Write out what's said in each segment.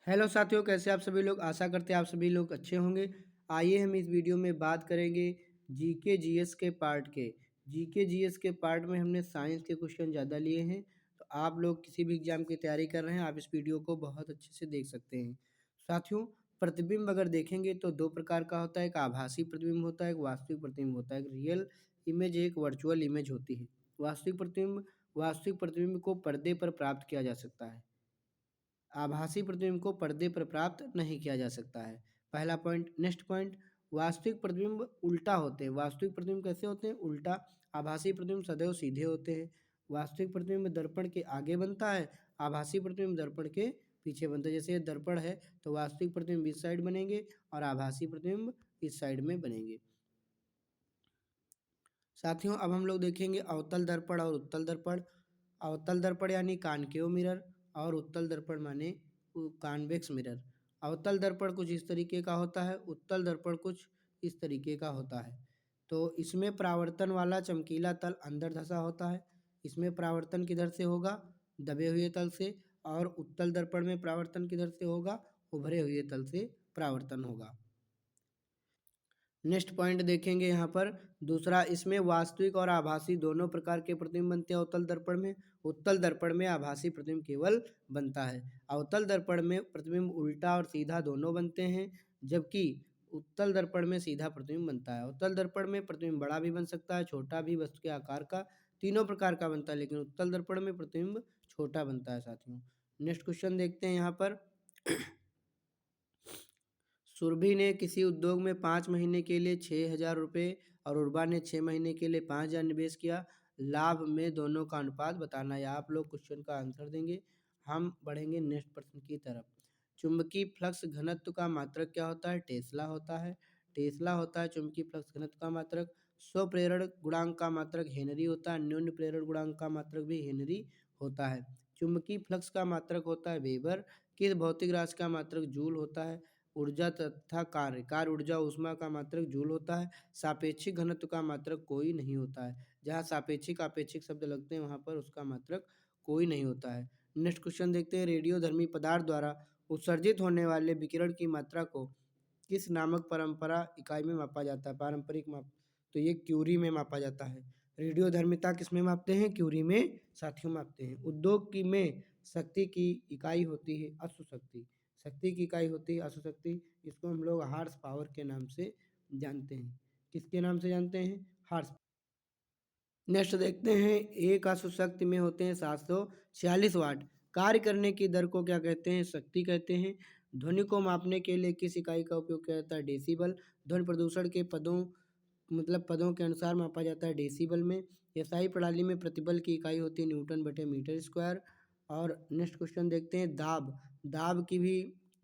Hello साथियों, कैसे आप सभी लोग। आशा करते हैं आप सभी लोग अच्छे होंगे। आइए हम इस वीडियो में बात करेंगे जीके जीएस के पार्ट के। जीके जीएस के पार्ट में हमने साइंस के क्वेश्चन ज़्यादा लिए हैं, तो आप लोग किसी भी एग्जाम की तैयारी कर रहे हैं, आप इस वीडियो को बहुत अच्छे से देख सकते हैं। साथियों, प्रतिबिंब अगर देखेंगे तो दो प्रकार का होता है। एक आभासी प्रतिबिंब होता है, एक वास्तविक प्रतिबिंब होता है। एक रियल इमेज, एक वर्चुअल इमेज होती है। वास्तविक प्रतिबिंब को पर्दे पर प्राप्त किया जा सकता है। आभासी प्रतिबिंब को पर्दे पर प्राप्त नहीं किया जा सकता है। पहला पॉइंट। नेक्स्ट पॉइंट, वास्तविक प्रतिबिंब उल्टा होते हैं। वास्तविक प्रतिबिंब कैसे होते हैं? उल्टा। आभासी प्रतिबिंब सदैव सीधे होते हैं। वास्तविक प्रतिबिंब दर्पण के आगे बनता है, आभासी प्रतिबिंब दर्पण के पीछे बनता है। जैसे ये दर्पण है तो वास्तविक प्रतिबिंब इस साइड बनेंगे और आभासी प्रतिबिंब इस साइड में बनेंगे। साथियों, अब हम लोग देखेंगे अवतल दर्पण और उत्तल दर्पण। अवतल दर्पण यानी कॉनकेव मिरर और उत्तल दर्पण माने कॉन्वेक्स मिरर। अवतल दर्पण कुछ इस तरीके का होता है, उत्तल दर्पण कुछ इस तरीके का होता है। तो इसमें परावर्तन वाला चमकीला तल अंदर धंसा होता है। इसमें परावर्तन किधर से होगा? दबे हुए तल से। और उत्तल दर्पण में परावर्तन किधर से होगा? उभरे हुए तल से परावर्तन होगा। नेक्स्ट पॉइंट देखेंगे यहाँ पर दूसरा। इसमें वास्तविक और आभासी दोनों प्रकार के प्रतिबिंब बनते हैं अवतल दर्पण में। उत्तल दर्पण में आभासी प्रतिबिंब केवल बनता है। अवतल दर्पण में प्रतिबिंब उल्टा और सीधा दोनों बनते हैं, जबकि उत्तल दर्पण में सीधा प्रतिबिंब बनता है। उत्तल दर्पण में प्रतिबिंब बड़ा भी बन सकता है, छोटा भी, वस्तु के आकार का, तीनों प्रकार का बनता है, लेकिन उत्तल दर्पण में प्रतिबिंब छोटा बनता है। साथियों, नेक्स्ट क्वेश्चन देखते हैं यहाँ पर। सुरभि ने किसी उद्योग में 5 महीने के लिए 6,000 रुपये और उर्वा ने 6 महीने के लिए 5,000 निवेश किया। लाभ में दोनों का अनुपात बताना है। आप लोग क्वेश्चन का आंसर देंगे। हम बढ़ेंगे नेक्स्ट प्रश्न की तरफ। चुंबकीय फ्लक्स घनत्व का मात्रक क्या होता है? टेस्ला होता है। टेस्ला होता है चुंबकीय फ्लक्स घनत्व का मात्रक। स्वप्रेरण गुणांक का मात्रक हेनरी होता है। न्यून प्रेरण गुणांक का मात्रक भी हेनरी होता है। चुंबकीय फ्लक्स का मात्रक होता है वेबर। किस भौतिक राशि का मात्रक जूल होता है? ऊर्जा तथा कार्य ऊर्जा ऊष्मा का मात्रक जूल होता है। सापेक्षिक घनत्व का मात्रक कोई नहीं होता है। जहाँ सापेक्षिक आपेक्षिक शब्द लगते हैं वहाँ पर उसका मात्रक कोई नहीं होता है। नेक्स्ट क्वेश्चन देखते हैं। रेडियोधर्मी पदार्थ द्वारा उत्सर्जित होने वाले विकिरण की मात्रा को किस नामक परंपरा इकाई में मापा जाता है? पारंपरिक माप। तो ये क्यूरी में मापा जाता है। रेडियोधर्मिता किस में मापते हैं? क्यूरी में साथियों मापते हैं। उद्योग की में शक्ति की इकाई होती है अश्व शक्ति। शक्ति की इकाई होती है अश्व शक्ति। इसको हम लोग हार्स पावर के नाम से जानते हैं। किसके नाम से जानते हैं? हार्स। नेक्स्ट देखते हैं। एक अश्व शक्ति में होते हैं 746 वाट। कार्य करने की दर को क्या कहते हैं? शक्ति कहते हैं। ध्वनि को मापने के लिए किस इकाई का उपयोग किया जाता है? डेसिबल। ध्वनि प्रदूषण के पदों के अनुसार मापा जाता है डेसिबल में। एसआई प्रणाली में प्रतिबल की इकाई होती है न्यूटन बटे मीटर स्क्वायर। और नेक्स्ट क्वेश्चन देखते हैं।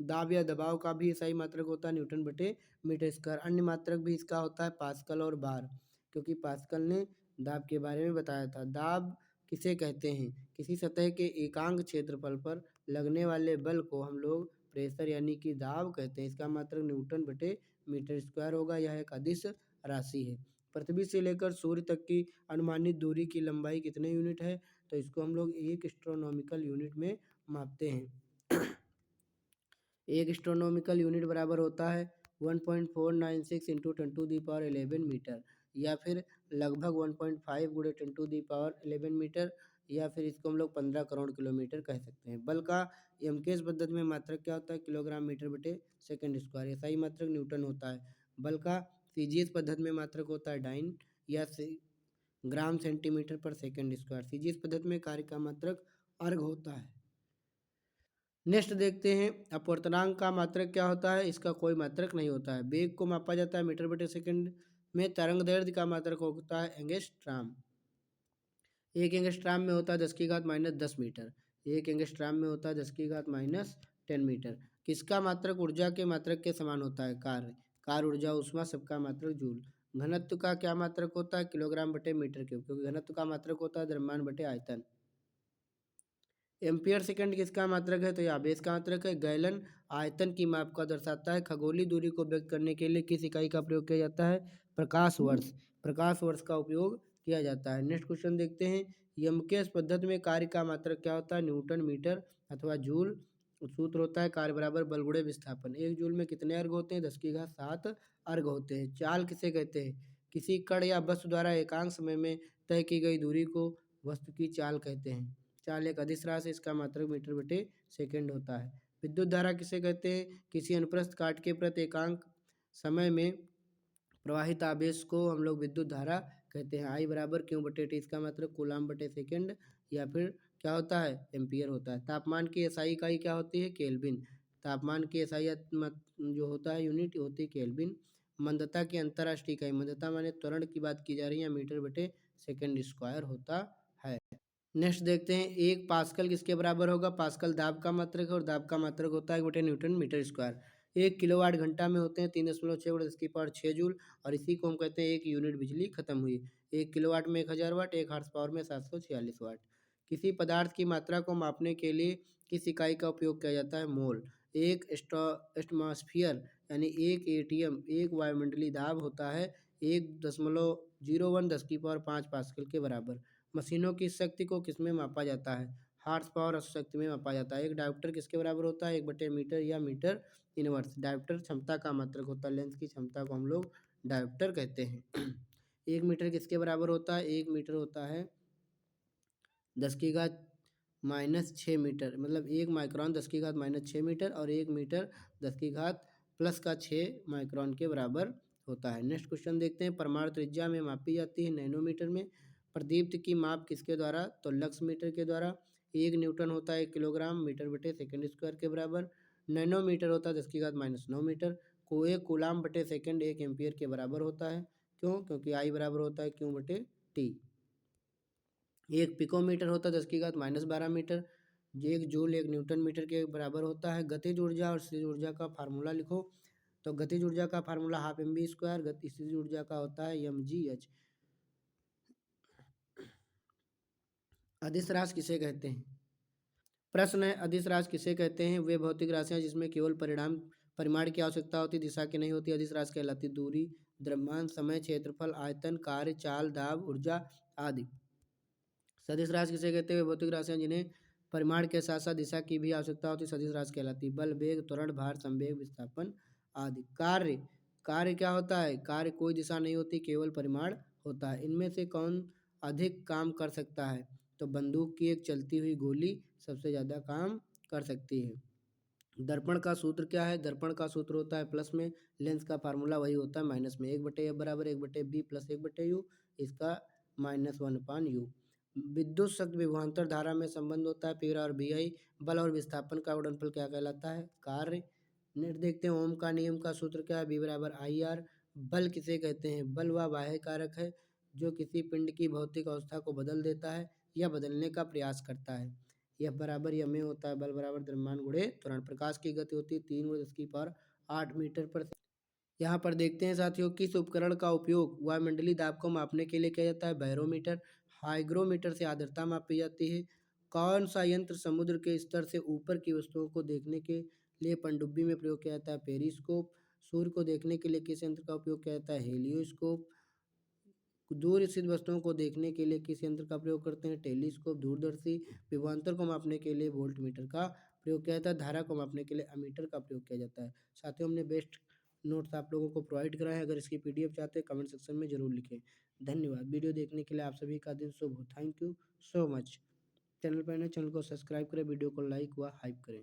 दाब या दबाव का भी एसआई मात्रक होता है न्यूटन बटे मीटर स्क्वायर। अन्य मात्रक भी इसका होता है पास्कल और बार, क्योंकि पास्कल ने दाब के बारे में बताया था। दाब किसे कहते हैं? किसी सतह के एकांक क्षेत्रफल पर लगने वाले बल को हम लोग प्रेशर यानी कि दाब कहते हैं। इसका मात्रक न्यूटन बटे मीटर स्क्वायर होगा। यह एक अदिश राशि है। पृथ्वी से लेकर सूर्य तक की अनुमानित दूरी की लंबाई कितने यूनिट है? तो इसको हम लोग एक एस्ट्रोनॉमिकल यूनिट में मापते हैं। एक एस्ट्रोनॉमिकल यूनिट बराबर होता है 1.496 इंटू 10⁻11 मीटर, या फिर लगभग 1.5 गुणे 10⁻11 मीटर, या फिर इसको हम लोग 15 करोड़ किलोमीटर कह सकते हैं। बल का यमकेश पद्धति में मात्रक क्या होता है? किलोग्राम मीटर बटे सेकंड स्क्वायर। एसआई मात्रक न्यूटन होता है। बल का सीजीएस पद्धति में मात्रक होता है डाइन या ग्राम सेंटीमीटर पर सेकंड स्क्वायर। सीजीएस पद्धति में कार्य का मात्रक अर्घ होता है। नेक्स्ट देखते हैं। अपवर्तनांक का मात्रक क्या होता है? इसका कोई मात्रक नहीं होता है। वेग को मापा जाता है मीटर बटे सेकंड में। तरंग दैर्ध्य का मात्रक होता है एंगस्ट्राम। एक एंगस्ट्राम में होता है 10⁻−10 मीटर। एक एंगस्ट्राम में होता है 10⁻10 मीटर। किसका मात्रक ऊर्जा के मात्रक के समान होता है? कार्य ऊर्जा ऊष्मा सबका मात्रक जूल। घनत्व का क्या मात्रक होता है? किलोग्राम बटे मीटर क्यूब, क्योंकि घनत्व का मात्रक होता है द्रव्यमान बटे आयतन। एम्पियर सेकंड किसका मात्रक है? तो यह आवेश का मात्रक है। गैलन आयतन की माप का दर्शाता है। खगोलीय दूरी को व्यक्त करने के लिए किस इकाई का प्रयोग किया जाता है? प्रकाश वर्ष। प्रकाश वर्ष का उपयोग किया जाता है। नेक्स्ट क्वेश्चन देखते हैं। यमकेश पद्धति में कार्य का मात्रक क्या होता है? न्यूटन मीटर अथवा जूल। सूत्र होता है कार्य बराबर बल गुणे विस्थापन। 1 जूल में कितने अर्घ होते हैं? 10⁻7 अर्घ होते हैं। चाल किसे कहते हैं? किसी कण या वस्तु द्वारा एकांक समय में तय की गई दूरी को वस्तु की चाल कहते हैं। चाल एक अदिश राशि, इसका मात्रक मीटर बटे सेकंड होता है। विद्युत धारा किसे कहते हैं? किसी अनुप्रस्थ काट के प्रति एकांक समय में प्रवाहित आवेश को हम लोग विद्युत धारा कहते हैं। आई बराबर क्यू बटे टी, इसका मतलब कूलाम बटे सेकंड या फिर क्या होता है? एम्पियर होता है। तापमान की एसआई इकाई क्या होती है? केल्विन। तापमान की एसआई जो होता है यूनिट होती है केल्विन। मंदता की अंतर्राष्ट्रीय इकाई, मंदता माने त्वरण की बात की जा रही है, मीटर बटे सेकंड स्क्वायर होता है। नेक्स्ट देखते हैं, 1 पास्कल किसके बराबर होगा? पास्कल दाब का मात्रक है और दाब का मात्रक होता है 1 बटे न्यूटन मीटर स्क्वायर। 1 किलोवाट घंटा में होते हैं 3.6 × 10⁻6 जूल, और इसी को हम कहते हैं 1 यूनिट बिजली खत्म हुई। 1 किलोवाट में 1000 वाट, 1 हॉर्स पावर में 746 वाट। किसी पदार्थ की मात्रा को मापने के लिए किस इकाई का उपयोग किया जाता है? मोल। 1 एटमॉस्फेयर यानी 1 एटीएम 1 वायुमंडलीय दाब होता है 1.01 10⁵ पास्कल के बराबर। मशीनों की शक्ति को किसमें मापा जाता है? हॉर्स पावर शक्ति में मापा जाता है। एक डायोप्टर किसके बराबर होता है? 1 बटे मीटर या मीटर इनवर्स। डायोप्टर क्षमता का मात्रक होता है, लेंस की क्षमता को हम लोग डायोप्टर कहते हैं। 1 मीटर किसके बराबर होता है? 1 मीटर होता है 10⁻⁻6 मीटर, मतलब 1 माइक्रोन 10⁻⁻6 मीटर, और 1 मीटर 10⁻+6 माइक्रोन के बराबर होता है। नेक्स्ट क्वेश्चन देखते हैं, परमाणु त्रिज्या में मापी जाती है नैनोमीटर में। प्रदीप्त की माप किसके द्वारा? तो लक्स मीटर के द्वारा। 1 न्यूटन होता है 1 किलोग्राम मीटर बटे सेकंड स्क्वायर के बराबर। नैनोमीटर होता है 10⁻⁹ मीटर। को 1 कूलाम बटे सेकंड 1 एम्पियर के बराबर होता है। क्यों? क्योंकि आई बराबर होता है क्यू बटे टी। 1 पिकोमीटर होता है 10⁻12 मीटर। 1 जूल 1 न्यूटन मीटर के बराबर होता है। गतिज ऊर्जा और स्थितिज ऊर्जा का फार्मूला लिखो। तो गतिज ऊर्जा का फार्मूला हाफ mv स्क्वायर, स्थितिज ऊर्जा का होता है mgh। अदिश राशि किसे कहते हैं? प्रश्न है, अदिश राशि किसे कहते हैं? वे भौतिक राशियां जिसमें केवल परिमाण की आवश्यकता होती, दिशा की नहीं होती, अदिश राशि कहलाती। दूरी, द्रव्यमान, समय, क्षेत्रफल, आयतन, कार्य, चाल, दाब, ऊर्जा आदि। सदिश राशि किसे कहते हैं? वे भौतिक राशियां जिन्हें परिमाण के साथ साथ दिशा की भी आवश्यकता होती, सदिश राशि कहलाती। बल, वेग, त्वरण, भार, संवेग, विस्थापन आदि। कार्य, कार्य क्या होता है? कार्य कोई दिशा नहीं होती, केवल परिमाण होता है। इनमें से कौन अधिक काम कर सकता है? तो बंदूक की एक चलती हुई गोली सबसे ज़्यादा काम कर सकती है। दर्पण का सूत्र क्या है? दर्पण का सूत्र होता है प्लस में, लेंस का फार्मूला वही होता है माइनस में। 1/f बराबर 1/b प्लस 1/u, इसका -1/u। विद्युत शक्ति विभवांतर धारा में संबंध होता है पी और बी आई। बल और विस्थापन का गुणनफल क्या कहलाता है? कार्य। नेक्स्ट देखते हैं, ओम का नियम का सूत्र क्या है? बी बराबर आई आर। बल किसे कहते हैं? बल वह बाह्य कारक है जो किसी पिंड की भौतिक अवस्था को बदल देता है या बदलने का प्रयास करता है। F बराबर यह में होता है बल बराबर द्रव्यमान गुणे त्वरण। प्रकाश की गति होती है 3 × 10⁸ मीटर पर। यहाँ पर देखते हैं साथियों, किस उपकरण का उपयोग वायुमंडलीय दाब को मापने के लिए किया जाता है? बैरोमीटर। हाइग्रोमीटर से आर्द्रता मापी जाती है। कौन सा यंत्र समुद्र के स्तर से ऊपर की वस्तुओं को देखने के लिए पनडुब्बी में प्रयोग किया जाता है? पेरिस्कोप। सूर्य को देखने के लिए किस यंत्र का उपयोग किया जाता है? हेलियोस्कोप। दूर स्थित वस्तुओं को देखने के लिए किस यंत्र का प्रयोग करते हैं? टेलीस्कोप, दूरदर्शी। विभवांतर को मापने के लिए वोल्टमीटर का प्रयोग किया जाता है। धारा को मापने के लिए अमीटर का प्रयोग किया जाता है। साथियों, हमने बेस्ट नोट्स आप लोगों को प्रोवाइड कराए हैं। अगर इसकी पीडीएफ चाहते हैं कमेंट सेक्शन में जरूर लिखें। धन्यवाद। वीडियो देखने के लिए आप सभी का दिन शुभ हो। Thank you so much. Channel पर नए, चैनल को सब्सक्राइब करें, वीडियो को लाइक व हाइप करें।